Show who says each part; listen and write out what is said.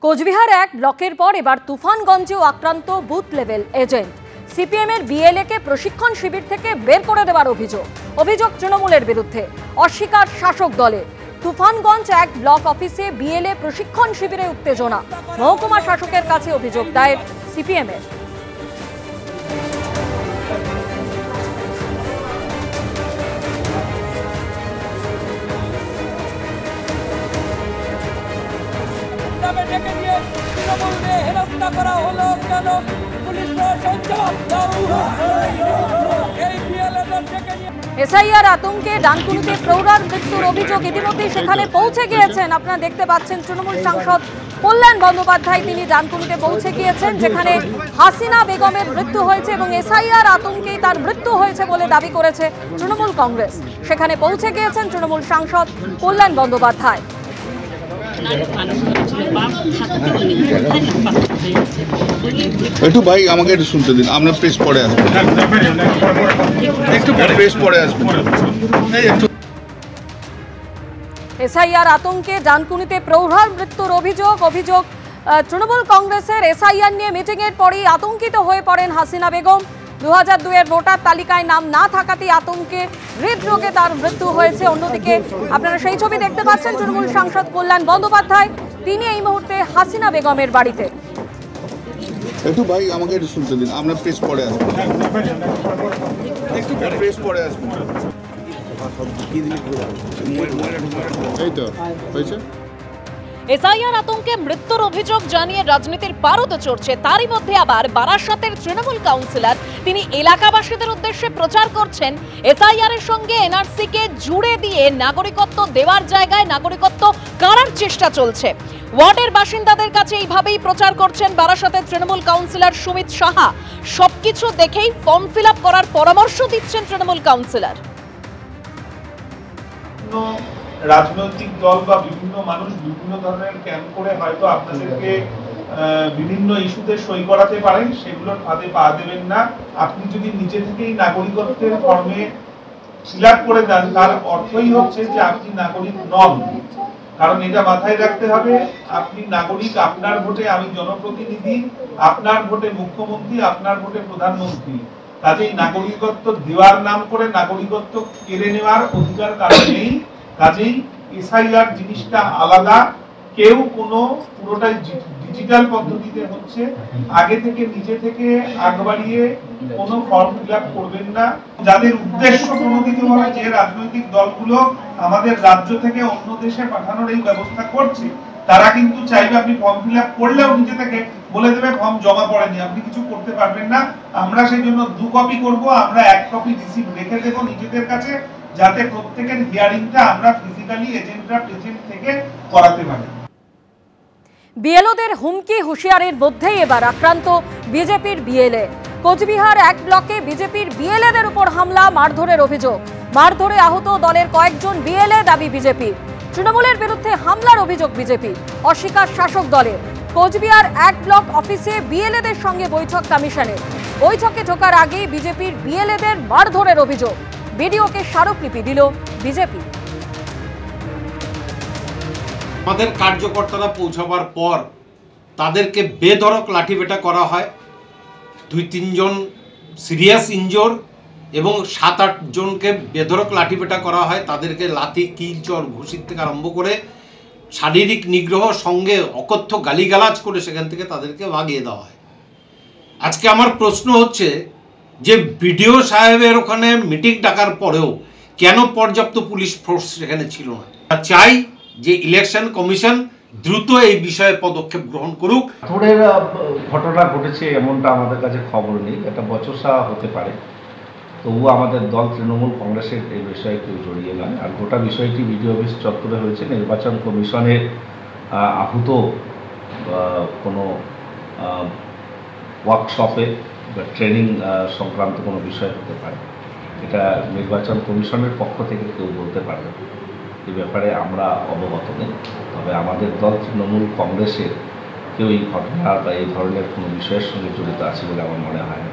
Speaker 1: কোচবিহার এক ব্লকের পর এবার তুফানগঞ্জেও আক্রান্ত বুথ লেভেল এজেন্ট। সিপিএম এর বিএলএ কে প্রশিক্ষণ শিবির থেকে বের করে দেওয়ার অভিযোগ তৃণমূলের বিরুদ্ধে, অস্বীকার শাসক দলের। তুফানগঞ্জ এক ব্লক অফিসে বিএলএ প্রশিক্ষণ শিবিরে উত্তেজনা, মহকুমা শাসকের কাছে অভিযোগ দায়ের সিপিএম এর। এসআইআর আতঙ্কে ডানকুনিতে প্রৌঢ়ার মৃত্যুর অভিযোগ ইতিমধ্যেই সেখানে পৌঁছে গিয়েছেন। আপনারা দেখতে পাচ্ছেন তৃণমূল সাংসদ কল্যাণ বন্দ্যোপাধ্যায় তিনি ডানকুনিতে পৌঁছে গিয়েছেন, যেখানে হাসিনা বেগমের মৃত্যু হয়েছে এবং এসআইআর আতঙ্কেই তার মৃত্যু হয়েছে বলে দাবি করেছে তৃণমূল কংগ্রেস। সেখানে পৌঁছে গিয়েছেন তৃণমূল সাংসদ কল্যাণ বন্দ্যোপাধ্যায়।
Speaker 2: একটু ভাই আমাকে একটু শুনতে দিন, আমরা প্রেস পরে আসবো, একটু প্রেস পরে আসবো।
Speaker 1: এসআইআর আতঙ্কে ডানকুনিতে প্রৌঢ়ার মৃত্যুর অভিযোগ তৃণমূল কংগ্রেসের। এসআইআর নিয়ে মিটিং এর পরেই আতঙ্কিত হয়ে পড়েন হাসিনা বেগম। 2002 এর ভোটার তালিকায় নাম না থাকাতেই আতঙ্কে হৃদরোগে তার মৃত্যু হয়েছে। অন্যদিকে আপনারা সেই ছবি দেখতে পাচ্ছেন তৃণমূল সাংসদ কল্যাণ বন্দ্যোপাধ্যায়, তিনি এই মুহূর্তে হাসিনা বেগমের বাড়িতে।
Speaker 2: একটু ভাই আমাকে একটু শুনতে দিন, আমরা প্রেস পরে আসবো, একটু প্রেস পরে আসবো। এই তো হয়েছে।
Speaker 3: এসআইআর আতঙ্কে মৃত্যুর অভিযোগ জানিয়ে রাজনীতির পারদ চড়ছে। তারই মধ্যে আবার বারাসতের তৃণমূল কাউন্সিলর তিনি এলাকাবাসীদের উদ্দেশ্যে প্রচার করছেন এসআইআর এর সঙ্গে এনআরসি কে জুড়ে দিয়ে নাগরিকত্ব দেওয়ার জায়গায় নাগরিকত্ব কাড়ার চেষ্টা চলছে। ওয়ার্ডের বাসিন্দাদের কাছে এইভাবেই প্রচার করছেন বারাসতের তৃণমূল কাউন্সিলর সুমিত সাহা। সবকিছু দেখেই ফর্ম ফিল আপ করার পরামর্শ দিচ্ছেন তৃণমূল কাউন্সিলর।
Speaker 4: রাজনৈতিক দল বা বিভিন্ন মানুষ বিভিন্ন ধরনের ক্যাম্প করে হয়তো আপনাদেরকে বিভিন্ন ইস্যুতে সই করাতে পারেন, সেগুলোর ফাঁদে পা দেবেন না। আপনি যদি নিজে থেকেই নাগরিকত্বের ফর্মে ফিল আপ করে দেন, তার অর্থই হচ্ছে যে আপনি নাগরিক নন। কারণ এটা মাথায় রাখতে হবে, আপনি নাগরিক, আপনার ভোটে আমি জনপ্রতিনিধি, আপনার ভোটে মুখ্যমন্ত্রী, আপনার ভোটে প্রধানমন্ত্রী। কাজেই নাগরিকত্ব দেওয়ার নাম করে নাগরিকত্ব কেড়ে নেওয়ার অধিকার কারণ নেই। কাজেই এসআইআর জিনিসটা আলাদা, কেউ কোনো পুরোটাই ডিজিটাল পদ্ধতিতে হচ্ছে। আগে থেকে নিজে থেকে আগ বাড়িয়ে কোনো ফর্ম ফিল আপ করবেন না। যাদের উদ্দেশ্য প্রণোদিতভাবে যে রাজনৈতিক দলগুলো আমাদের রাজ্য থেকে অন্য দেশে পাঠানোর এই ব্যবস্থা করছে, তারা কিন্তু চাইবে আপনি ফর্ম ফিল আপ করলেও নিজে থেকে বলে দেবে ফর্ম জমা পড়েনি, আপনি কিছু করতে পারবেন না। আমরা সেই জন্য 2 কপি করব, আমরা 1 কপি রিসিভ রেখে দেব নিজেদের কাছে, যাতে প্রত্যেকের হিয়ারিংটা আমরা ফিজিক্যালি এজেন্টরা প্রেজেন্ট থেকে করাতে পারি।
Speaker 1: বিএলওদের হুমকি হুঁশিয়ারির মধ্যেই এবার আক্রান্ত বিজেপির বিএলএ। কোচবিহার এক ব্লকে বিজেপির বিএলএদের উপর হামলা, মারধরের অভিযোগ। মারধরে আহত দলের কয়েকজন বিএলএ, দাবি বিজেপির। তৃণমূলের বিরুদ্ধে হামলার অভিযোগ বিজেপি, অস্বীকার শাসক দলের। কোচবিহার এক ব্লক অফিসে বিএলএদের সঙ্গে বৈঠক কমিশনের। বৈঠকে ঢোকার আগেই বিজেপির বিএলএদের মারধরের অভিযোগ। ভিডিওকে স্মারকলিপি দিল বিজেপি।
Speaker 5: আমাদের কার্যকর্তারা পৌঁছাবার পর তাদেরকে বেধড়ক লাঠিপেটা করা হয়। 2-3 জন সিরিয়াস ইনজোর এবং 7-8 জনকে বেধড়ক লাঠিপেটা করা হয়। তাদেরকে লাথি, কিল, চর, ঘুষির থেকে আরম্ভ করে শারীরিক নিগ্রহ সঙ্গে অকথ্য গালিগালাজ করে সেখান থেকে তাদেরকে ভাগিয়ে দেওয়া হয়। আজকে আমার প্রশ্ন হচ্ছে যে বিডিও সাহেবের ওখানে মিটিং ডাকার পরেও কেন পর্যাপ্ত পুলিশ ফোর্স সেখানে ছিল না? চাই যে ইলেকশন কমিশন দ্রুত এই বিষয়ে পদক্ষেপ গ্রহণ করুক।
Speaker 6: পাথরের ঘটনা ঘটেছে এমনটা আমাদের কাছে খবর নেই, একটা বচসা হতে পারে। তবুও আমাদের দল তৃণমূল কংগ্রেসের এই বিষয়ে কেউ জড়িয়ে নয়। আর গোটা বিষয়টি বিডিও অফিস চত্বরে হয়েছে, নির্বাচন কমিশনের আহত কোনো ওয়ার্কশপে বা ট্রেনিং সংক্রান্ত কোনো বিষয় হতে পারে। এটা নির্বাচন কমিশনের পক্ষ থেকে কেউ বলতে পারবে, এই ব্যাপারে আমরা অবগত নেই। তবে আমাদের দল তৃণমূল কংগ্রেসের কেউ এই ঘটনা বা এই ধরনের কোনো বিষয়ের সঙ্গে জড়িত আছে বলে আমার মনে হয় না।